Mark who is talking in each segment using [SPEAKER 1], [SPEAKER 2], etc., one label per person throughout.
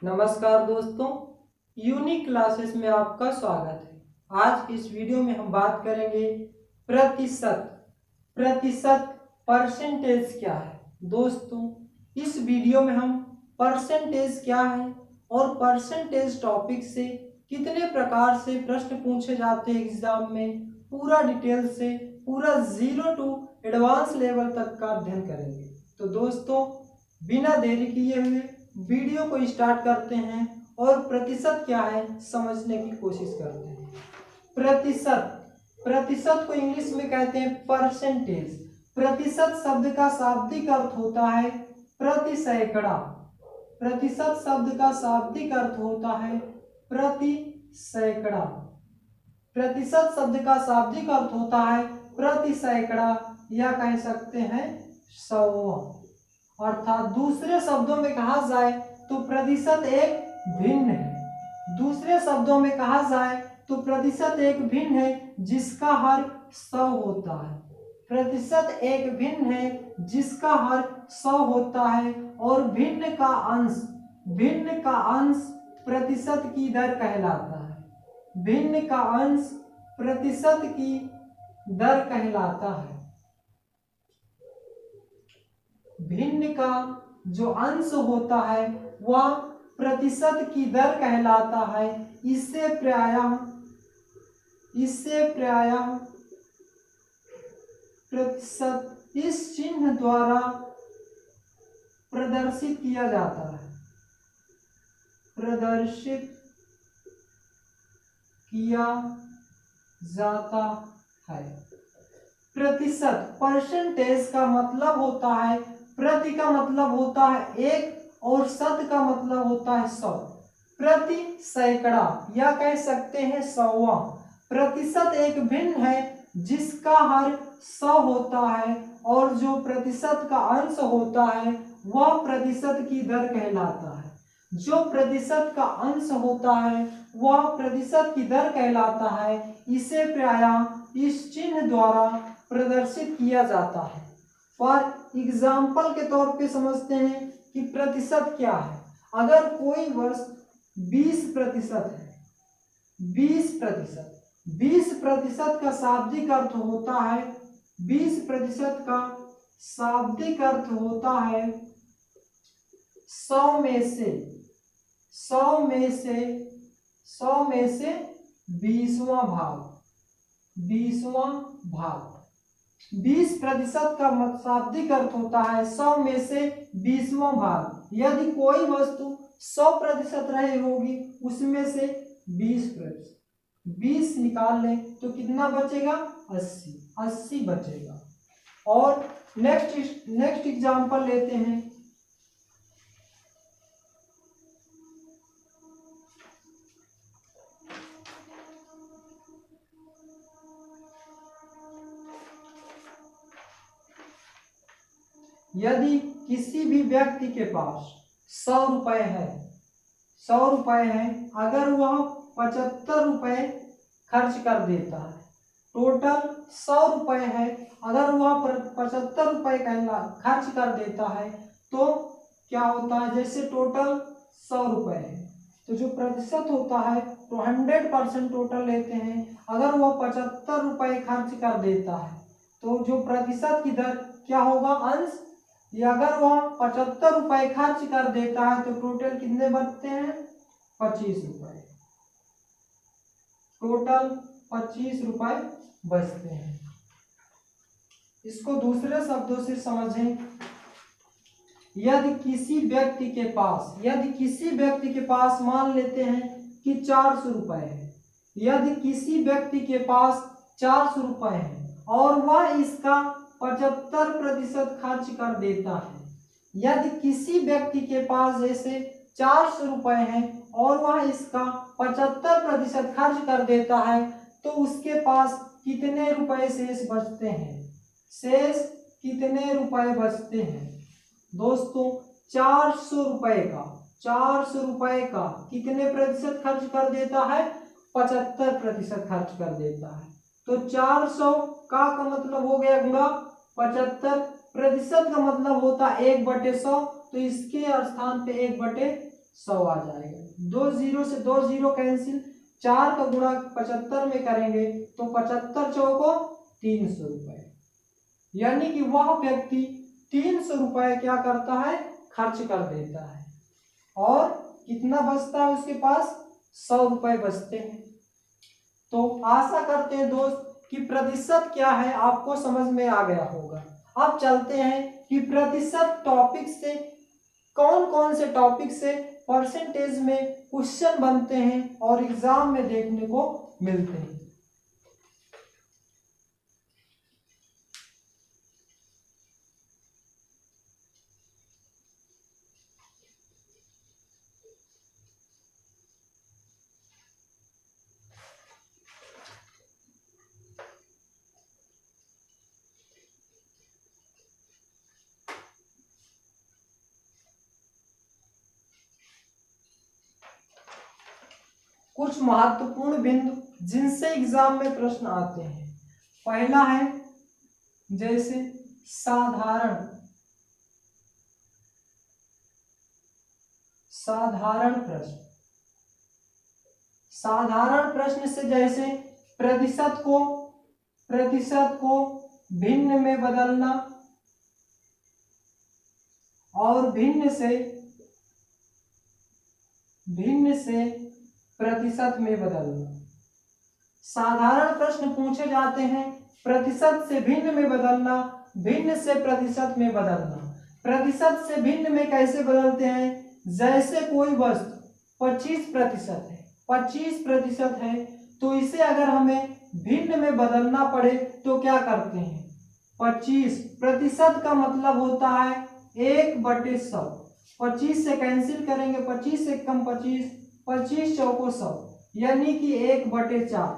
[SPEAKER 1] नमस्कार दोस्तों, unique classes में आपका स्वागत है। आज इस वीडियो में हम बात करेंगे प्रतिशत। परसेंटेज क्या है। दोस्तों, इस वीडियो में हम परसेंटेज क्या है और परसेंटेज टॉपिक से कितने प्रकार से प्रश्न पूछे जाते हैं एग्जाम में, पूरा डिटेल से पूरा 0 टू एडवांस लेवल तक का अध्ययन करेंगे। तो दोस्तों, बिना देरी किए हुए वीडियो को स्टार्ट करते हैं और प्रतिशत क्या है समझने की कोशिश करते हैं। प्रतिशत को इंग्लिश में कहते हैं परसेंटेज। प्रतिशत शब्द का शाब्दिक अर्थ होता है प्रति सैकड़ा। प्रतिशत शब्द का शाब्दिक अर्थ होता है प्रति सैकड़ा। प्रतिशत शब्द का शाब्दिक अर्थ होता है प्रति सैकड़ा, या कह सकते हैं सौ। अर्थात दूसरे शब्दों में कहा जाए तो प्रतिशत एक भिन्न है। दूसरे शब्दों में कहा जाए तो प्रतिशत एक भिन्न है जिसका हर 100 होता है। प्रतिशत एक भिन्न है जिसका हर 100 होता है और भिन्न का अंश प्रतिशत की दर कहलाता है। भिन्न का अंश प्रतिशत की दर कहलाता है। भिन्न का जो अंश होता है वह प्रतिशत की दर कहलाता है। इससे प्रायः प्रतिशत इस चिन्ह द्वारा प्रदर्शित किया जाता है। प्रतिशत परसेंटेज का मतलब होता है, प्रति का मतलब होता है एक और शत का मतलब होता है 100। प्रति सैकड़ा या कह सकते हैं 100वां। प्रतिशत एक भिन्न है जिसका हर 100 होता है और जो प्रतिशत का अंश होता है वह प्रतिशत की दर कहलाता है। जो प्रतिशत का अंश होता है वह प्रतिशत की दर कहलाता है। इसे प्रायः इस चिन्ह द्वारा प्रदर्शित किया जाता है। फॉर एग्जाम्पल के तौर पे समझते हैं कि प्रतिशत क्या है। अगर कोई वस्तु 20% है, 20% का शाब्दिक अर्थ होता है 20% का शाब्दिक अर्थ होता है 100 में से 20वां भाग। 20% का शाब्दिक अर्थ होता है 100 में से 20वां भाग। यदि कोई वस्तु 100% रही होगी उसमें से 20 निकाल लें तो कितना बचेगा? 80 बचेगा। और नेक्स्ट एग्जांपल लेते हैं। यदि किसी भी व्यक्ति के पास 100 रुपए है, अगर वह 75 रुपए खर्च कर देता है, टोटल 100 रुपए है, अगर वह 75 रुपए खर्च कर देता है तो क्या होता है? जैसे टोटल 100 रुपए है तो जो प्रतिशत होता है तो 100% टोटल लेते हैं। अगर वह 75 रुपए खर्च कर देता है तो जो प्रतिशत की दर क्या होगा? अंश। या अगर वह 75 रुपए खर्च कर देता है तो टोटल कितने बचते हैं? 25 रुपए। टोटल 25 रुपए बचते हैं। इसको दूसरे शब्दों से समझें। यदि किसी व्यक्ति के पास मान लेते हैं कि 400 रुपए है। यदि किसी व्यक्ति के पास 400 रुपए है और वह इसका 75% खर्च कर देता है। यदि किसी व्यक्ति के पास जैसे 400 रुपए है और वह इसका 75% खर्च कर देता है तो उसके पास कितने रुपए शेष बचते हैं? शेष कितने रुपए बचते हैं? दोस्तों, 400 रुपए का कितने प्रतिशत खर्च कर देता है? 75% खर्च कर देता है। तो 400 का मतलब हो गया गुणा 75, प्रतिशत का मतलब होता है 1/100, तो इसके स्थान पे 1/100 100 आ जाएगा। 2 जीरो से 2 जीरो कैंसिल, 4 का गुणा 75 में करेंगे तो 75 चौको 300 रुपए, यानी कि वह व्यक्ति 300 रुपए क्या करता है, खर्च कर देता है। और कितना बचता है उसके पास, 100 रुपए बचते हैं। तो आशा करते हैं दोस्त कि प्रतिशत क्या है आपको समझ में आ गया होगा। अब चलते हैं कि प्रतिशत टॉपिक से कौन कौन से टॉपिक से परसेंटेज में क्वेश्चन बनते हैं और एग्जाम में देखने को मिलते हैं। कुछ महत्वपूर्ण बिंदु जिनसे एग्जाम में प्रश्न आते हैं। पहला है जैसे साधारण प्रश्न। साधारण प्रश्न से जैसे प्रतिशत को भिन्न में बदलना और भिन्न से प्रतिशत में बदलना। साधारण प्रश्न पूछे जाते हैं प्रतिशत से भिन्न में बदलना, भिन्न से प्रतिशत में बदलना। प्रतिशत से भिन्न में कैसे बदलते हैं, जैसे कोई वस्तु 25% है तो इसे अगर हमें भिन्न में बदलना पड़े तो क्या करते हैं, 25% का मतलब होता है 1/100। 25 से कैंसिल करेंगे, 25 से कम 25, 25 चौको 100, यानी कि 1/4।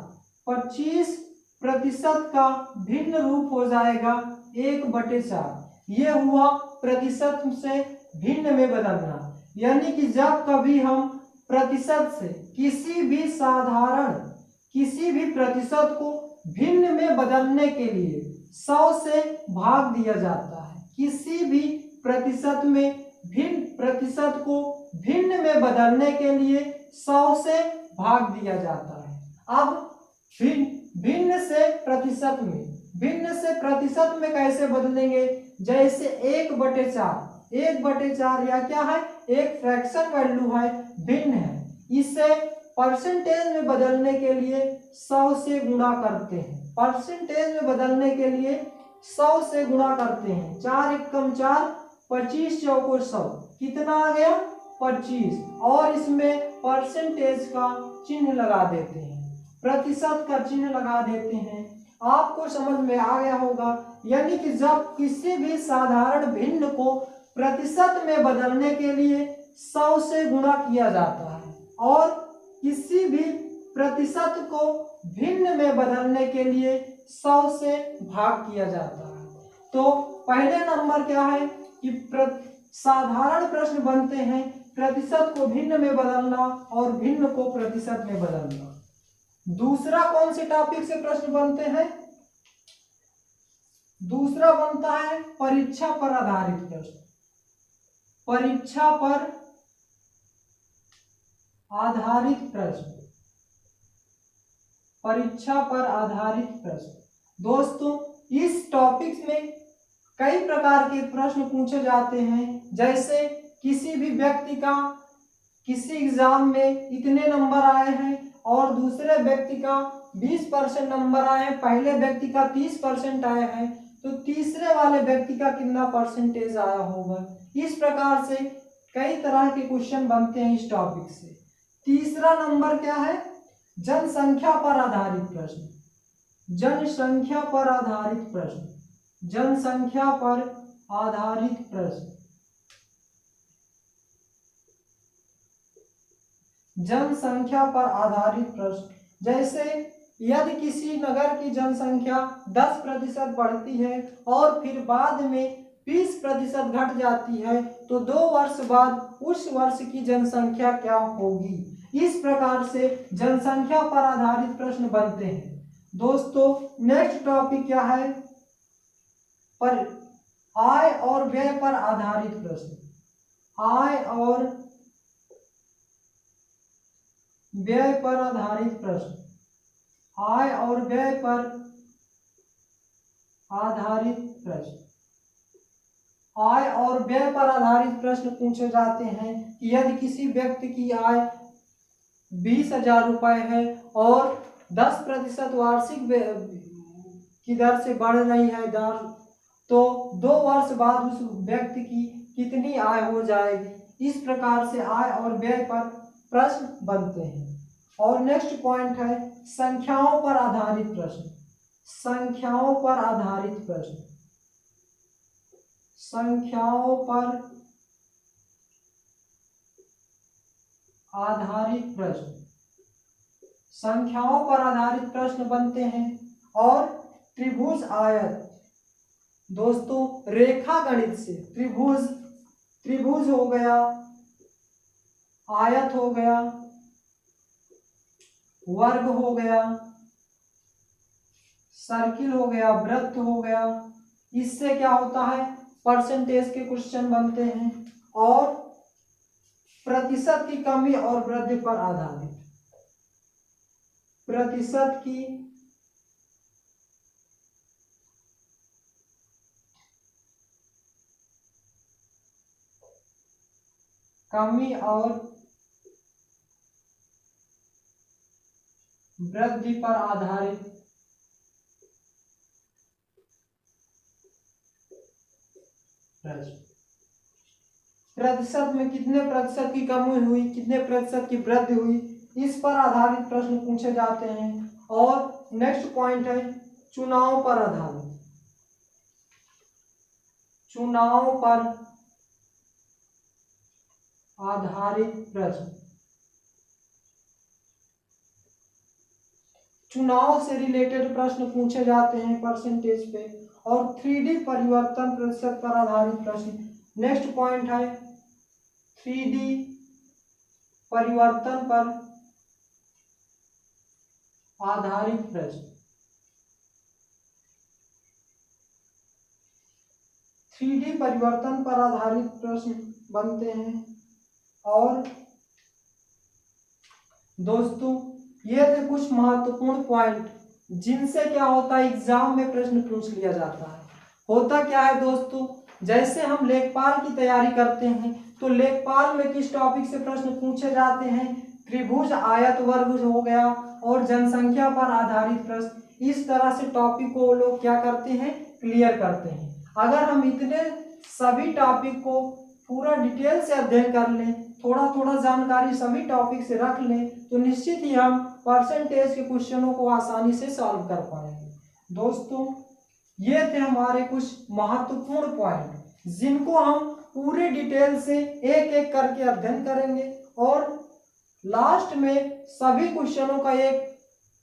[SPEAKER 1] 25% का भिन्न रूप हो जाएगा 1/4। ये हुआ प्रतिशत से भिन्न में बदलना। यानी कि जब कभी हम प्रतिशत से किसी भी प्रतिशत को भिन्न में बदलने के लिए 100 से भाग दिया जाता है। किसी भी प्रतिशत को भिन्न में बदलने के लिए 100 से भाग दिया जाता है। अब भिन्न से प्रतिशत में कैसे बदलेंगे, जैसे 1/4। 1/4 या क्या है, एक फ्रैक्शन वैल्यू है, भिन्न है। इसे परसेंटेज में बदलने के लिए 100 से गुणा करते हैं। परसेंटेज में बदलने के लिए 100 से गुणा करते हैं। 4 एकम 4, 25 चौको 100, कितना आ गया, 25। और इसमें परसेंटेज का चिन्ह लगा देते हैं, प्रतिशत का चिन्ह लगा देते हैं। आपको समझ में आ गया होगा। यानी कि जब किसी भी साधारण भिन्न को प्रतिशत में बदलने के लिए 100 से गुणा किया जाता है और किसी भी प्रतिशत को भिन्न में बदलने के लिए 100 से भाग किया जाता है। तो पहले नंबर क्या है कि साधारण प्रश्न बनते हैं प्रतिशत को भिन्न में बदलना और भिन्न को प्रतिशत में बदलना। दूसरा कौन से टॉपिक से प्रश्न बनते हैं, दूसरा बनता है परीक्षा पर आधारित प्रश्न। परीक्षा पर आधारित प्रश्न। दोस्तों इस टॉपिक में कई प्रकार के प्रश्न पूछे जाते हैं। जैसे किसी भी व्यक्ति का किसी एग्जाम में इतने नंबर आए हैं और दूसरे व्यक्ति का 20% नंबर आए हैं, पहले व्यक्ति का 30% आए हैं, तो तीसरे वाले व्यक्ति का कितना परसेंटेज आया होगा। इस प्रकार से कई तरह के क्वेश्चन बनते हैं इस टॉपिक से। तीसरा नंबर क्या है, जनसंख्या पर आधारित प्रश्न। जनसंख्या पर आधारित प्रश्न। जनसंख्या पर आधारित प्रश्न। जनसंख्या पर आधारित प्रश्न। जैसे यदि किसी नगर की जनसंख्या 10% बढ़ती है और फिर बाद में 20% घट जाती है तो 2 वर्ष बाद उस वर्ष की जनसंख्या क्या होगी। इस प्रकार से जनसंख्या पर आधारित प्रश्न बनते हैं। दोस्तों नेक्स्ट टॉपिक क्या है, पर आय और व्यय पर आधारित प्रश्न। आय और व्यय पर आधारित प्रश्न, आय और व्यय पर आधारित प्रश्न। आय और व्यय पर आधारित प्रश्न पूछे जाते हैं कि यदि किसी व्यक्ति की आय 20,000 रुपये है और 10% वार्षिक की दर से बढ़ रही है दर, तो 2 वर्ष बाद उस व्यक्ति की कितनी आय हो जाएगी। इस प्रकार से आय और व्यय पर प्रश्न बनते हैं। और नेक्स्ट पॉइंट है संख्याओं पर आधारित प्रश्न। संख्याओं पर आधारित प्रश्न, संख्याओं पर आधारित प्रश्न, संख्याओं पर आधारित प्रश्न बनते हैं। और त्रिभुज आयत, दोस्तों रेखा गणित से त्रिभुज हो गया, आयत हो गया, वर्ग हो गया, सर्किल हो गया, वृत्त हो गया, इससे क्या होता है परसेंटेज के क्वेश्चन बनते हैं। और प्रतिशत की कमी और वृद्धि पर आधारित, प्रतिशत की कमी और वृद्धि पर आधारित प्रश्न। प्रतिशत में कितने प्रतिशत की कमी हुई, कितने प्रतिशत की वृद्धि हुई, इस पर आधारित प्रश्न पूछे जाते हैं। और नेक्स्ट पॉइंट है चुनाव पर आधारित, चुनाव पर आधारित प्रश्न। चुनाव से रिलेटेड प्रश्न पूछे जाते हैं परसेंटेज पे। और 3D परिवर्तन प्रतिशत पर आधारित प्रश्न। नेक्स्ट पॉइंट है 3D परिवर्तन पर आधारित प्रश्न। 3D परिवर्तन पर आधारित प्रश्न बनते हैं। और दोस्तों ये थे कुछ महत्वपूर्ण पॉइंट जिनसे क्या होता है एग्जाम में प्रश्न पूछ लिया जाता है। होता क्या है दोस्तों, जैसे हम लेखपाल की तैयारी करते हैं तो लेखपाल में किस टॉपिक से प्रश्न पूछे जाते हैं, त्रिभुज, आयत, वर्ग हो गया और जनसंख्या पर आधारित प्रश्न। इस तरह से टॉपिक को लोग क्या करते हैं क्लियर करते हैं। अगर हम इतने सभी टॉपिक को पूरा डिटेल से अध्ययन कर लें, थोड़ा थोड़ा जानकारी सभी टॉपिक से रख लें, तो निश्चित ही हम परसेंटेज के क्वेश्चनों को आसानी से सॉल्व कर पाएंगे। दोस्तों ये थे हमारे कुछ महत्वपूर्ण पॉइंट जिनको हम पूरे डिटेल से एक एक करके अध्ययन करेंगे। और लास्ट में सभी क्वेश्चनों का एक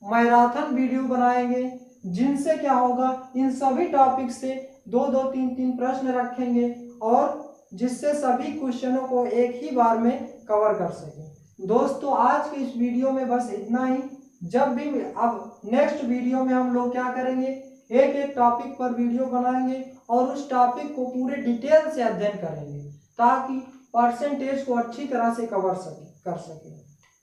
[SPEAKER 1] मैराथन वीडियो बनाएंगे जिनसे क्या होगा इन सभी टॉपिक से 2-2, 3-3 प्रश्न रखेंगे और जिससे सभी क्वेश्चनों को एक ही बार में कवर कर सकें। दोस्तों आज के इस वीडियो में बस इतना ही। जब भी अब नेक्स्ट वीडियो में हम लोग क्या करेंगे, एक एक टॉपिक पर वीडियो बनाएंगे और उस टॉपिक को पूरे डिटेल से अध्ययन करेंगे ताकि परसेंटेज को अच्छी तरह से कर सके।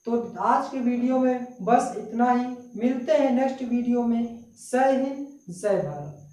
[SPEAKER 1] तो आज के वीडियो में बस इतना ही। मिलते हैं नेक्स्ट वीडियो में। जय हिंद, जय भारत।